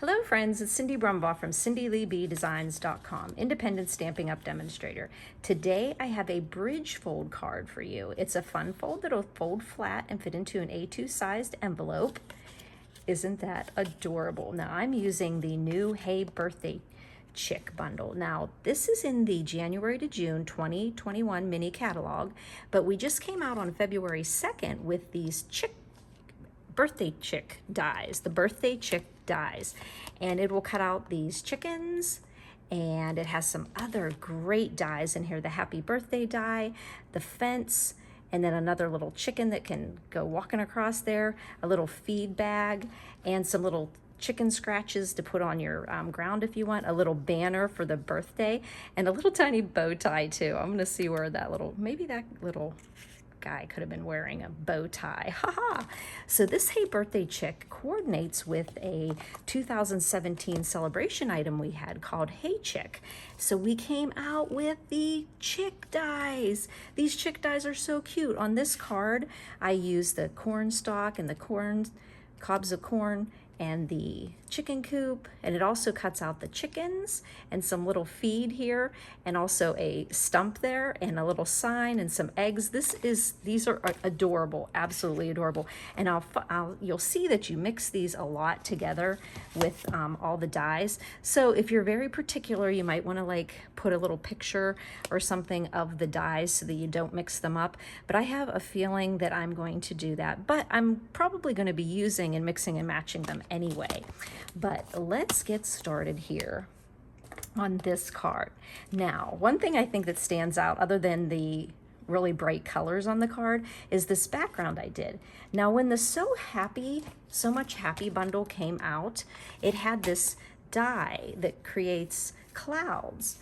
Hello friends, it's Cindy Brumbaugh from CindyLeeBDesigns.com, independent Stampin' Up! Demonstrator. Today I have a bridge fold card for you. It's a fun fold that'll fold flat and fit into an A2 sized envelope. Isn't that adorable? Now I'm using the new Hey Birthday Chick bundle. Now this is in the January to June 2021 mini catalog, but we just came out on February 2nd with these birthday chick dies, the birthday chick dies, and it will cut out these chickens, and it has some other great dies in here, the happy birthday die, the fence, and then another little chicken that can go walking across there, a little feed bag, and some little chicken scratches to put on your ground if you want, a little banner for the birthday, and a little tiny bow tie too. I'm gonna see where maybe that little guy could have been wearing a bow tie. Haha. So this Hey Birthday Chick coordinates with a 2017 celebration item we had called Hey Chick. So we came out with the chick dies. These chick dies are so cute. On this card, I used the corn stalk and the cobs of corn and the chicken coop, and it also cuts out the chickens and some little feed here, and also a stump there and a little sign and some eggs. These are adorable, absolutely adorable. And you'll see that you mix these a lot together with all the dies. So if you're very particular, you might want to like put a little picture or something of the dies so that you don't mix them up. But I have a feeling that I'm going to do that, but I'm probably going to be using and mixing and matching them anyway. But let's get started here on this card. Now, one thing I think that stands out, other than the really bright colors on the card, is this background I did. Now, when the So Much Happy bundle came out, it had this die that creates clouds.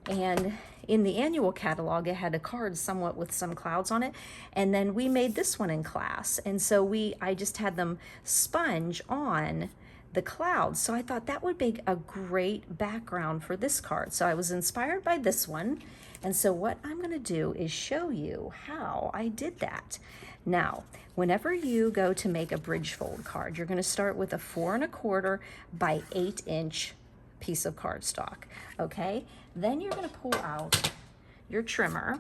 And in the annual catalog, it had a card somewhat with some clouds on it. And then we made this one in class. And so I just had them sponge on the clouds. So I thought that would make a great background for this card. So I was inspired by this one. And so what I'm gonna do is show you how I did that. Now, whenever you go to make a bridge fold card, you're gonna start with a 4 1/4 by 8-inch piece of cardstock, okay? Then you're gonna pull out your trimmer,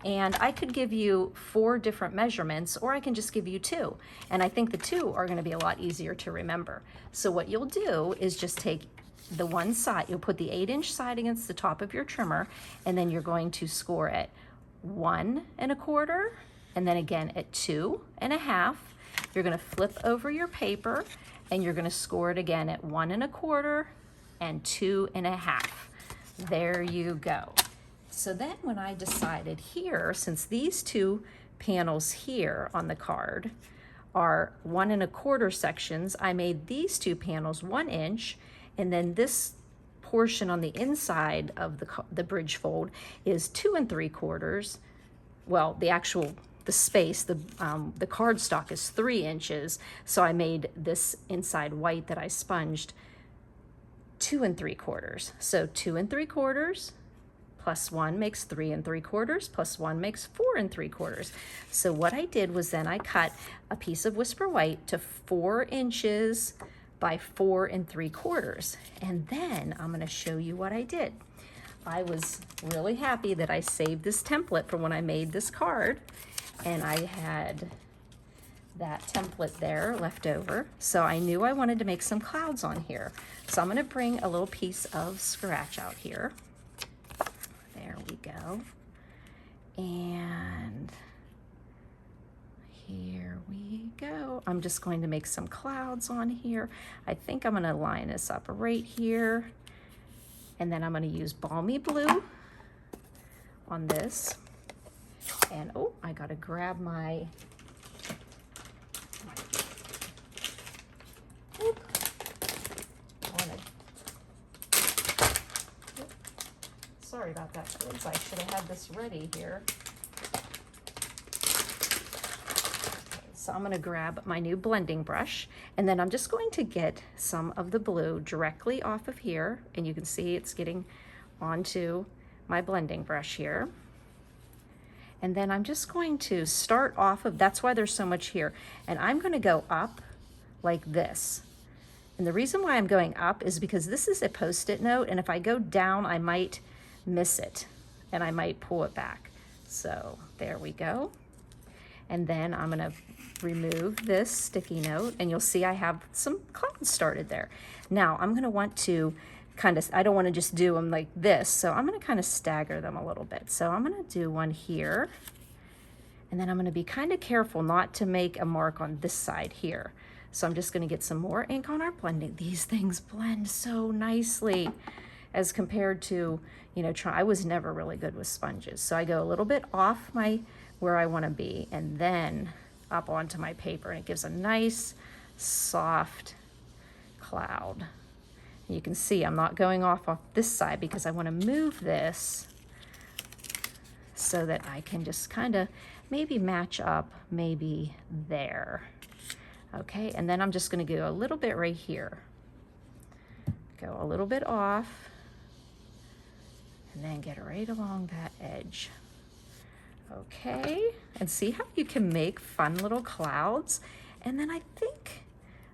and I could give you 4 different measurements, or I can just give you 2. And I think the 2 are gonna be a lot easier to remember. So what you'll do is just take the one side, you'll put the 8-inch side against the top of your trimmer, and then you're going to score at 1 1/4, and then again at 2 1/2. You're gonna flip over your paper, and you're gonna score it again at 1 1/4 and 2 1/2. There you go. So then when I decided here, since these 2 panels here on the card are 1 1/4 sections, I made these 2 panels 1 inch, and then this portion on the inside of the bridge fold is 2 3/4. Well, the space, the cardstock is 3 inches, so I made this inside white that I sponged 2 3/4. So 2 3/4 plus 1 makes 3 3/4, plus 1 makes 4 3/4. So what I did was then I cut a piece of Whisper White to 4 inches by 4 3/4. And then I'm gonna show you what I did. I was really happy that I saved this template for when I made this card, and I had that template there left over. So I knew I wanted to make some clouds on here. So I'm gonna bring a little piece of scratch out here. There we go. And here we go. I'm just going to make some clouds on here. I think I'm gonna line this up right here. And then I'm gonna use Balmy Blue on this. And oh, I gotta grab my, sorry about that, kids. I should have had this ready here. So I'm gonna grab my new blending brush, and then I'm just going to get some of the blue directly off of here, and you can see it's getting onto my blending brush here. And then I'm just going to start off of, that's why there's so much here, and I'm gonna go up like this. And the reason why I'm going up is because this is a Post-it note, and if I go down, I might miss it and I might pull it back. So there we go. And then I'm gonna remove this sticky note, and you'll see I have some clouds started there. Now I'm gonna want to I don't wanna just do them like this, so I'm gonna kind of stagger them a little bit. So I'm gonna do one here, and then I'm gonna be kind of careful not to make a mark on this side here. So I'm just gonna get some more ink on our blending. These things blend so nicely as compared to, you know, I was never really good with sponges. So I go a little bit off where I wanna be, and then up onto my paper, and it gives a nice, soft cloud. You can see I'm not going off this side because I wanna move this so that I can just kind of maybe match up maybe there. Okay, and then I'm just gonna go a little bit right here. Go a little bit off, and then get right along that edge. Okay, and see how you can make fun little clouds? And then I think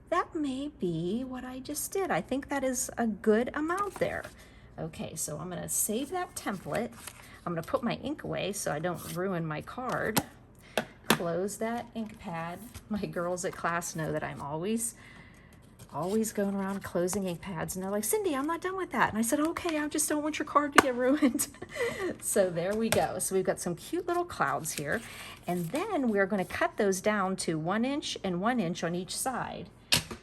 that may be what I just did. I think that is a good amount there. Okay, so I'm gonna save that template. I'm gonna put my ink away so I don't ruin my card. Close that ink pad. My girls at class know that I'm always going around closing ink pads, and they're like, Cindy, I'm not done with that. And I said, okay, I just don't want your card to get ruined. So there we go. So we've got some cute little clouds here, and then we're going to cut those down to 1 inch and 1 inch on each side.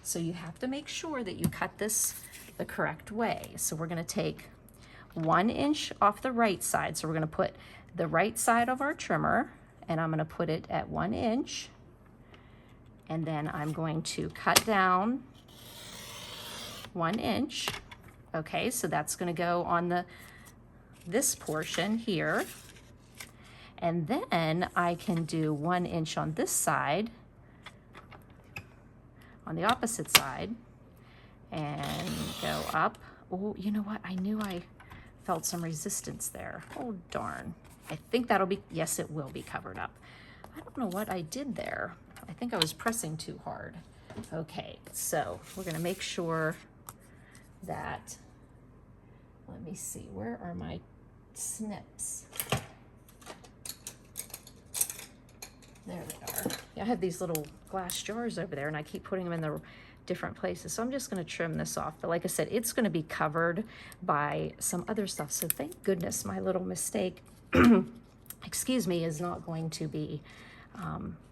So you have to make sure that you cut this the correct way. So we're going to take 1 inch off the right side. So we're going to put the right side of our trimmer, and I'm going to put it at 1 inch, and then I'm going to cut down 1 inch. Okay, so that's going to go on this portion here, and then I can do 1 inch on this side, on the opposite side, and go up. Oh, you know what? I knew I felt some resistance there. Oh, darn. I think that'll be, yes, it will be covered up. I don't know what I did there. I think I was pressing too hard. Okay, so we're gonna make sure that, let me see, where are my snips? There they are. Yeah, I have these little glass jars over there, and I keep putting them in the different places. So I'm just gonna trim this off. But like I said, it's gonna be covered by some other stuff. So thank goodness my little mistake, excuse me, is not going to be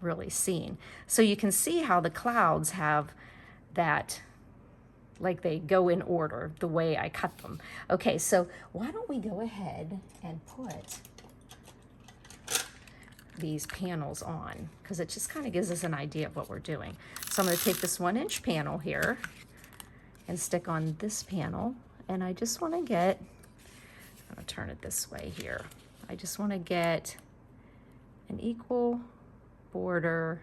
really seen. So you can see how the clouds have that, like they go in order the way I cut them. Okay, so why don't we go ahead and put these panels on, because it just kind of gives us an idea of what we're doing. So I'm going to take this 1 inch panel here and stick on this panel, and I just want to get, I'm going to turn it this way here. I just want to get an equal border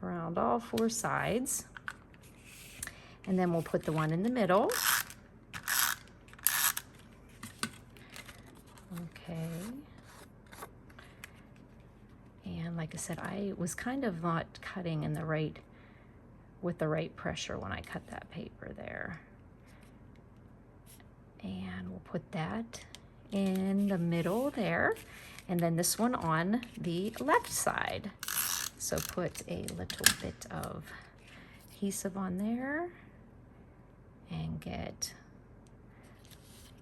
around all 4 sides, and then we'll put the one in the middle. Okay. And like I said, I was kind of not cutting in with the right pressure when I cut that paper there. And we'll put that in the middle there, and then this one on the left side. So put a little bit of adhesive on there and get,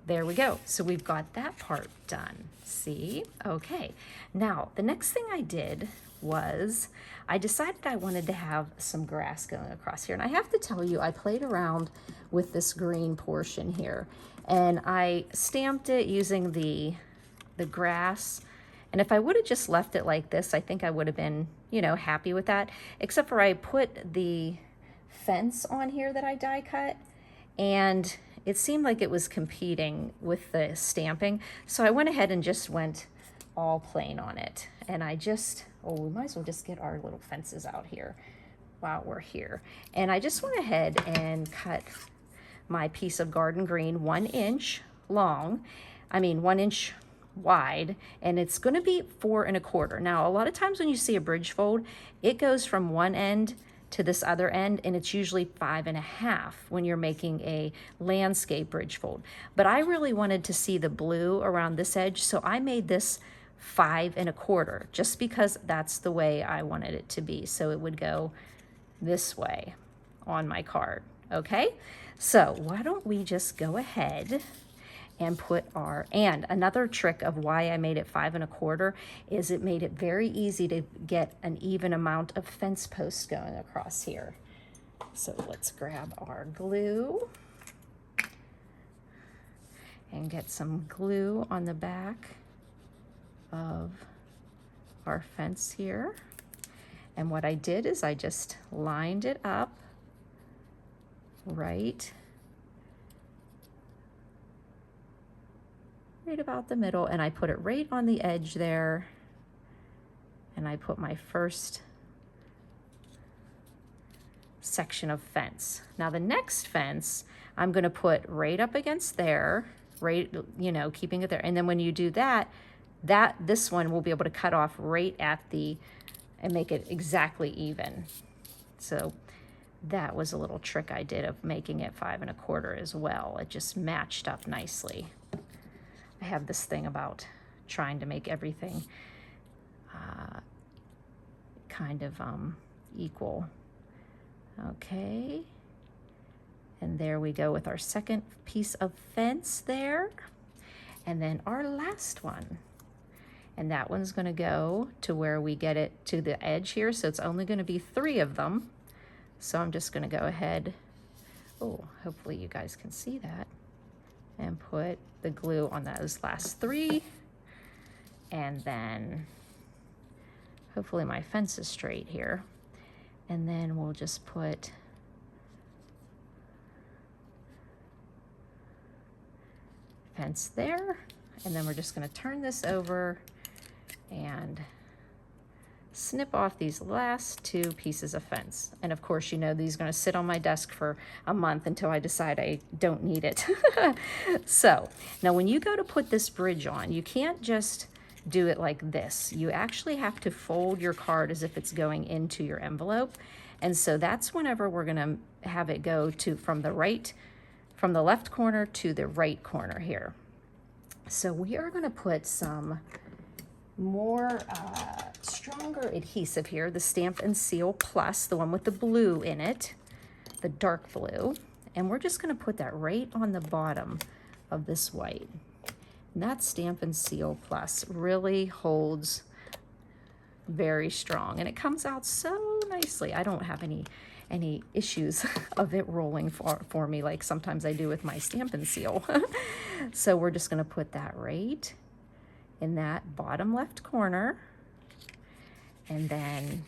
there we go. So we've got that part done. See? Okay. Now, the next thing I did was I decided I wanted to have some grass going across here. And I have to tell you, I played around with this green portion here, and I stamped it using the grass. And if I would have just left it like this, I think I would have been, you know, happy with that, except for I put the fence on here that I die cut, and it seemed like it was competing with the stamping. So I went ahead and just went all plain on it. And I just, oh, we might as well just get our little fences out here while we're here. And I just went ahead and cut my piece of garden green 1 inch long, 1 inch wide, and it's going to be 4 1/4. Now, a lot of times when you see a bridge fold, it goes from one end to this other end, and it's usually 5.5 when you're making a landscape bridge fold. But I really wanted to see the blue around this edge, so I made this 5.25, just because that's the way I wanted it to be. So it would go this way on my card, okay? So why don't we just go ahead and put and another trick of why I made it 5.25 is it made it very easy to get an even amount of fence posts going across here. So let's grab our glue and get some glue on the back of our fence here. And what I did is I just lined it up right about the middle, and I put it right on the edge there, and I put my first section of fence. Now the next fence I'm going to put right up against there, right, you know, keeping it there. And then when you do that, this one will be able to cut off right at the, and make it exactly even. So that was a little trick I did of making it 5.25 as well. It just matched up nicely. I have this thing about trying to make everything kind of equal. Okay, and there we go with our second piece of fence there. And then our last one. And that one's gonna go to where we get it to the edge here. So it's only gonna be 3 of them. So I'm just gonna go ahead, oh, hopefully you guys can see that, and put the glue on those last 3. And then hopefully my fence is straight here. And then we'll just put fence there. And then we're just gonna turn this over and snip off these last 2 pieces of fence. And of course, you know, these are gonna sit on my desk for a month until I decide I don't need it. So now when you go to put this bridge on, you can't just do it like this. You actually have to fold your card as if it's going into your envelope. And so that's whenever we're gonna have it go to from the left corner to the right corner here. So we are gonna put some more stronger adhesive here, the Stampin' Seal Plus, the one with the blue in it, the dark blue. And we're just gonna put that right on the bottom of this white. And that Stampin' Seal Plus really holds very strong, and it comes out so nicely. I don't have any issues of it rolling for me like sometimes I do with my Stampin' Seal. So we're just gonna put that right in that bottom left corner, and then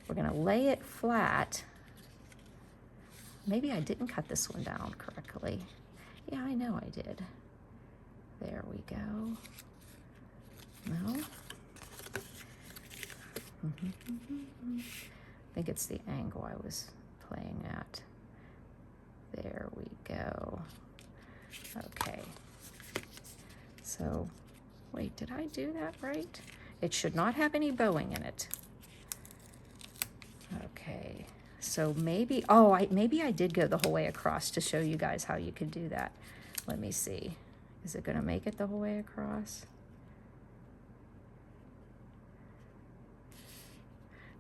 we're gonna lay it flat. Maybe I didn't cut this one down correctly. Yeah, I know I did. There we go. No? I think it's the angle I was playing at. There we go. Okay. So, wait, did I do that right? It should not have any bowing in it. Okay. So maybe, maybe I did go the whole way across to show you guys how you could do that. Let me see. Is it going to make it the whole way across?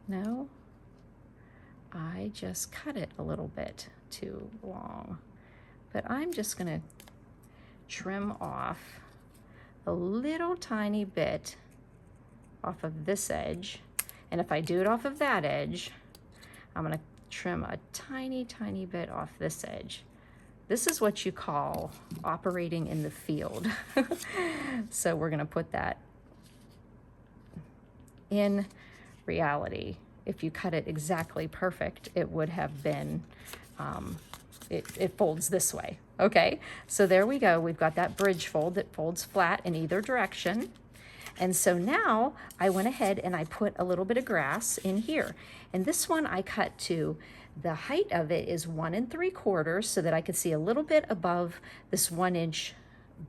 No? I just cut it a little bit too long. But I'm just going to trim off a little tiny bit off of this edge. And if I do it off of that edge, I'm going to trim a tiny, tiny bit off this edge. This is what you call operating in the field. So we're going to put that in reality. If you cut it exactly perfect, it would have been, it folds this way. Okay, so there we go. We've got that bridge fold that folds flat in either direction. And so now I went ahead and I put a little bit of grass in here. And this one I cut to, the height of it is 1 3/4 so that I could see a little bit above this 1 inch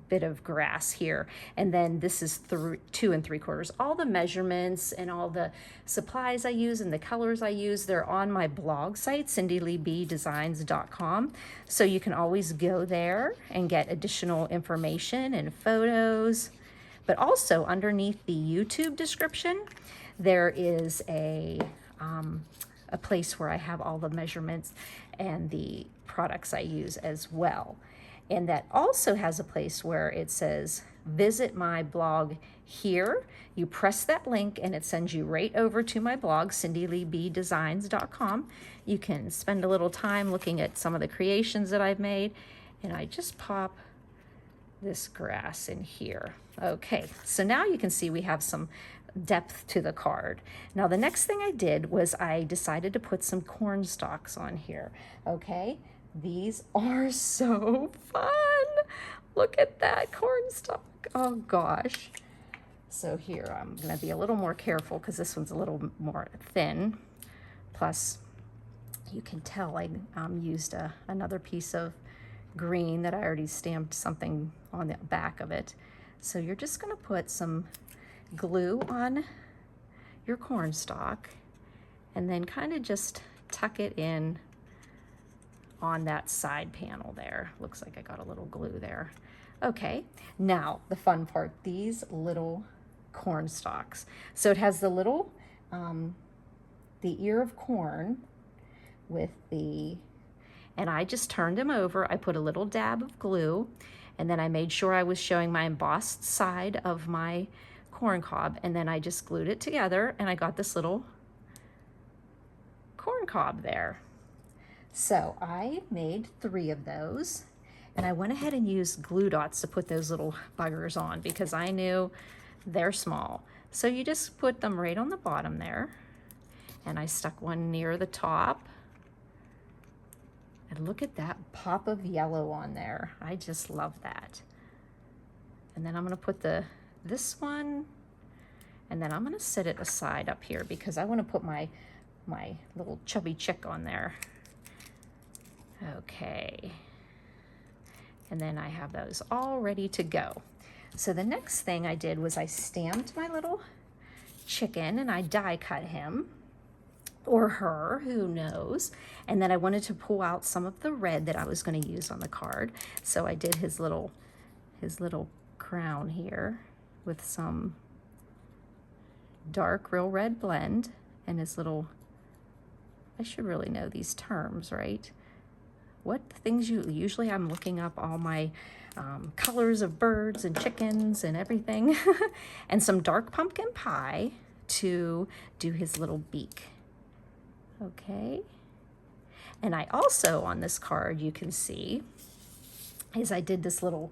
bit of grass here. And then this is 2 3/4. All the measurements and all the supplies I use and the colors I use, they're on my blog site, cindyleebedesigns.com. So you can always go there and get additional information and photos. But also underneath the YouTube description, there is a place where I have all the measurements and the products I use as well. And that also has a place where it says, visit my blog here. You press that link and it sends you right over to my blog, cindyleebedesigns.com. You can spend a little time looking at some of the creations that I've made. And I just pop this grass in here. Okay, so now you can see we have some depth to the card. Now the next thing I did was I decided to put some corn stalks on here. Okay, these are so fun. Look at that corn stalk. Oh gosh. So here I'm gonna be a little more careful because this one's a little more thin. Plus you can tell I used another piece of green that I already stamped something on the back of it. So you're just gonna put some glue on your corn stalk and then kind of just tuck it in on that side panel there. Looks like I got a little glue there. Okay, now the fun part, these little corn stalks. So it has the little, the ear of corn with the, and I just turned them over. I put a little dab of glue and then I made sure I was showing my embossed side of my corn cob, and then I just glued it together and I got this little corn cob there. So I made 3 of those and I went ahead and used glue dots to put those little buggers on because I knew they're small. So you just put them right on the bottom there, and I stuck one near the top. And look at that pop of yellow on there. I just love that. And then I'm gonna put this one, and then I'm gonna set it aside up here because I wanna put my little chubby chick on there. Okay. And then I have those all ready to go. So the next thing I did was I stamped my little chicken and I die cut him. Or her, who knows. And then I wanted to pull out some of the red that I was going to use on the card. So I did his little crown here with some dark real red blend and his little, I should really know these terms, right? What things usually I'm looking up all my colors of birds and chickens and everything. And some dark pumpkin pie to do his little beak. Okay, and I also, on this card, you can see, is I did this little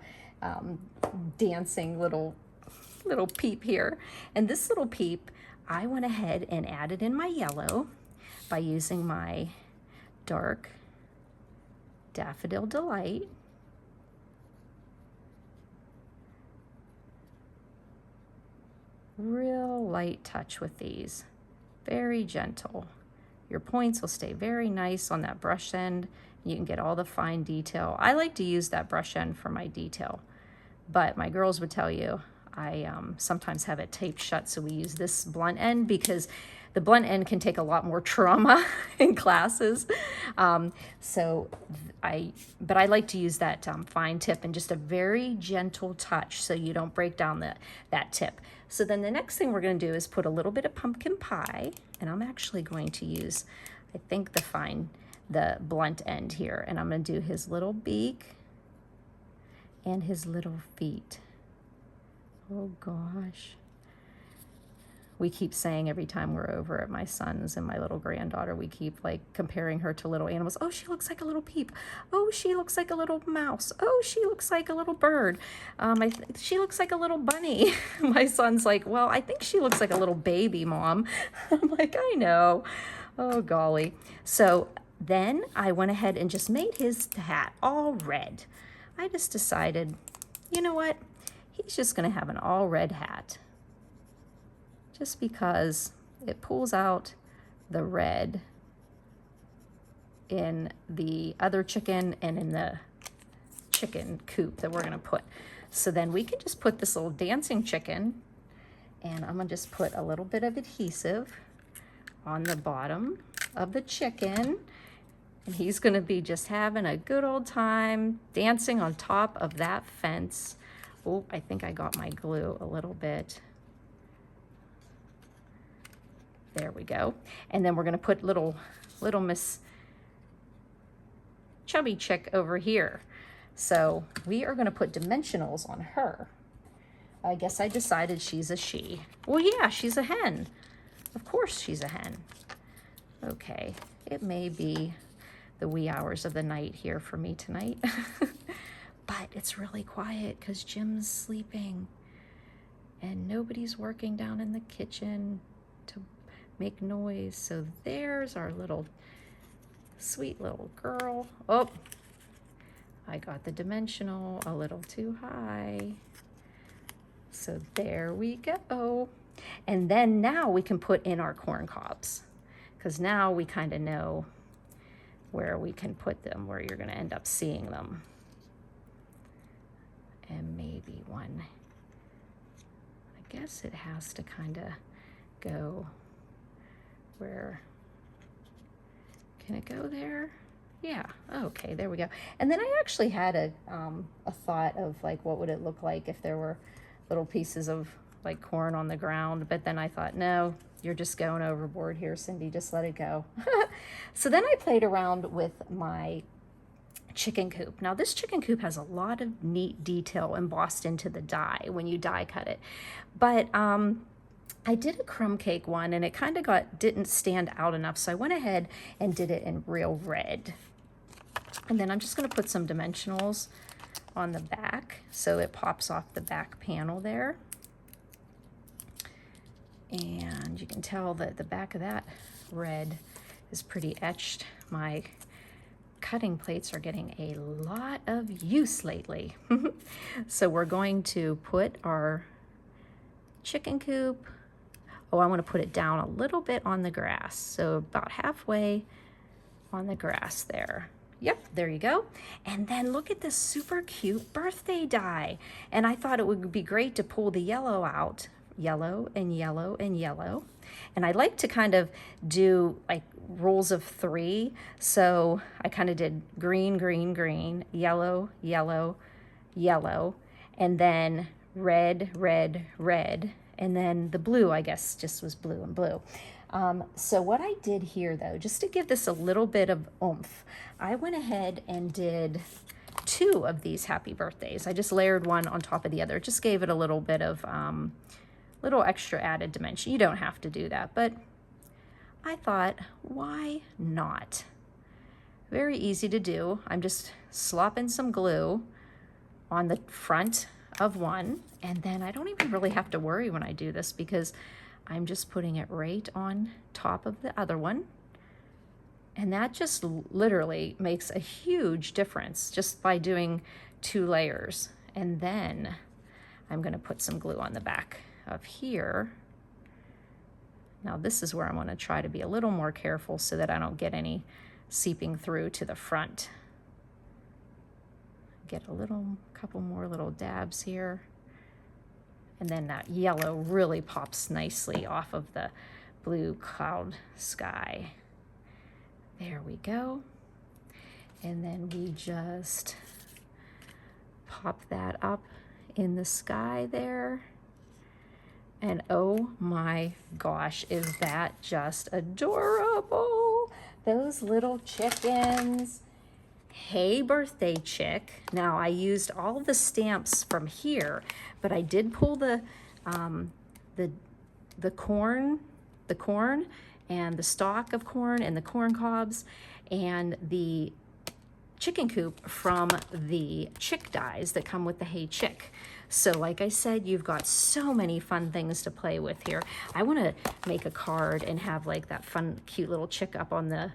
dancing little peep here. And this little peep, I went ahead and added in my yellow by using my dark Daffodil Delight. Real light touch with these, very gentle. Your points will stay very nice on that brush end. You can get all the fine detail. I like to use that brush end for my detail, but my girls would tell you I sometimes have it taped shut, so we use this blunt end because the blunt end can take a lot more trauma in classes. But I like to use that fine tip and just a very gentle touch so you don't break down that tip. So then the next thing we're going to do is put a little bit of pumpkin pie, and I'm actually going to use, I think, the blunt end here, and I'm going to do his little beak and his little feet. Oh gosh. We keep saying every time we're over at my son's and my little granddaughter, we keep like comparing her to little animals. Oh, she looks like a little peep. Oh, she looks like a little mouse. Oh, she looks like a little bird. She looks like a little bunny. My son's like, well, I think she looks like a little baby, Mom. I'm like, I know. Oh, golly. So then I went ahead and just made his hat all red. I just decided, you know what? He's just going to have an all red hat. Just because it pulls out the red in the other chicken and in the chicken coop that we're gonna put. So then we can just put this little dancing chicken, and I'm gonna just put a little bit of adhesive on the bottom of the chicken, and he's gonna be just having a good old time dancing on top of that fence. Oh, I think I got my glue a little bit. There we go. And then we're gonna put little Miss Chubby Chick over here. So we are gonna put dimensionals on her. I guess I decided she's a she. Well, yeah, she's a hen. Of course she's a hen. Okay, it may be the wee hours of the night here for me tonight, but it's really quiet because Jim's sleeping and nobody's working down in the kitchen to make noise. So there's our little sweet little girl. Oh, I got the dimensional a little too high. So there we go. And then now we can put in our corn cobs, because now we kind of know where we can put them, where you're going to end up seeing them. And maybe one, I guess it has to kind of go where, can it go there? Yeah, okay, there we go. And then I actually had a thought of like, what would it look like if there were little pieces of like corn on the ground, but then I thought, no, you're just going overboard here, Cindy, just let it go. So then I played around with my chicken coop. Now this chicken coop has a lot of neat detail embossed into the die when you die cut it. But I did a crumb cake one and it kind of didn't stand out enough. So I went ahead and did it in real red. And then I'm just gonna put some dimensionals on the back so it pops off the back panel there. And you can tell that the back of that red is pretty etched. My cutting plates are getting a lot of use lately. So we're going to put our chicken coop, oh, I want to put it down a little bit on the grass. So about halfway on the grass there. Yep, there you go. And then look at this super cute birthday die. And I thought it would be great to pull the yellow out. Yellow and yellow and yellow. And I like to kind of do like rules of 3. So I kind of did green, green, green, yellow, yellow, yellow, and then red, red, red. And then the blue, I guess, just was blue and blue. So what I did here, though, just to give this a little bit of oomph, I went ahead and did 2 of these happy birthdays. I just layered one on top of the other. It just gave it a little bit of little extra added dimension. You don't have to do that, but I thought, why not? Very easy to do. I'm just slopping some glue on the front of one, and then I don't even really have to worry when I do this because I'm just putting it right on top of the other one. And that just literally makes a huge difference just by doing 2 layers. And then I'm going to put some glue on the back of here. Now this is where I'm going to try to be a little more careful so that I don't get any seeping through to the front. Get a couple more little dabs here. And then that yellow really pops nicely off of the blue cloud sky. There we go. And then we just pop that up in the sky there. And oh my gosh, is that just adorable? Those little chickens. Hey, birthday chick. Now I used all the stamps from here, but I did pull the corn and the stalk of corn and the corn cobs and the chicken coop from the chick dies that come with the Hey Chick. So like I said, you've got so many fun things to play with here. I want to make a card and have like that fun, cute little chick up on the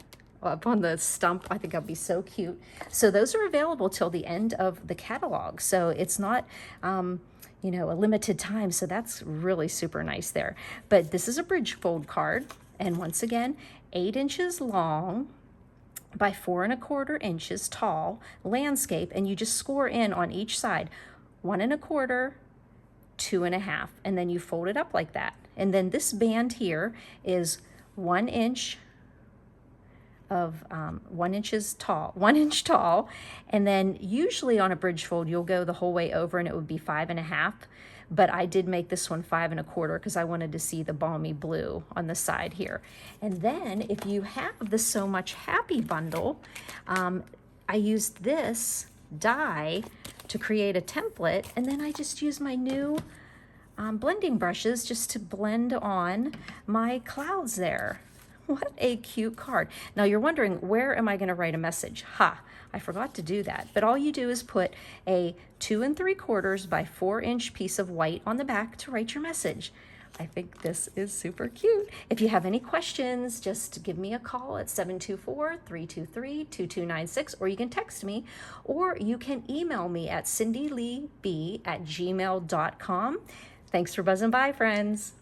stump. I think that'd be so cute. So those are available till the end of the catalog. So it's not, you know, a limited time. So that's really super nice there. But this is a bridge fold card. And once again, 8 inches long by 4 1/4 inches tall landscape. And you just score in on each side 1 1/4, 2 1/2, and then you fold it up like that. And then this band here is 1 inch of 1 inch tall, and then usually on a bridge fold you'll go the whole way over and it would be 5 1/2, but I did make this one 5 1/4 because I wanted to see the balmy blue on the side here. And then if you have the So Much Happy bundle, I used this die to create a template, and then I just use my new blending brushes just to blend on my clouds there. What a cute card. Now you're wondering, where am I going to write a message? I forgot to do that. But all you do is put a 2 3/4 by 4 inch piece of white on the back to write your message. I think this is super cute. If you have any questions, just give me a call at 724-323-2296, or you can text me, or you can email me at cindyleeb@gmail.com. Thanks for buzzing by, friends.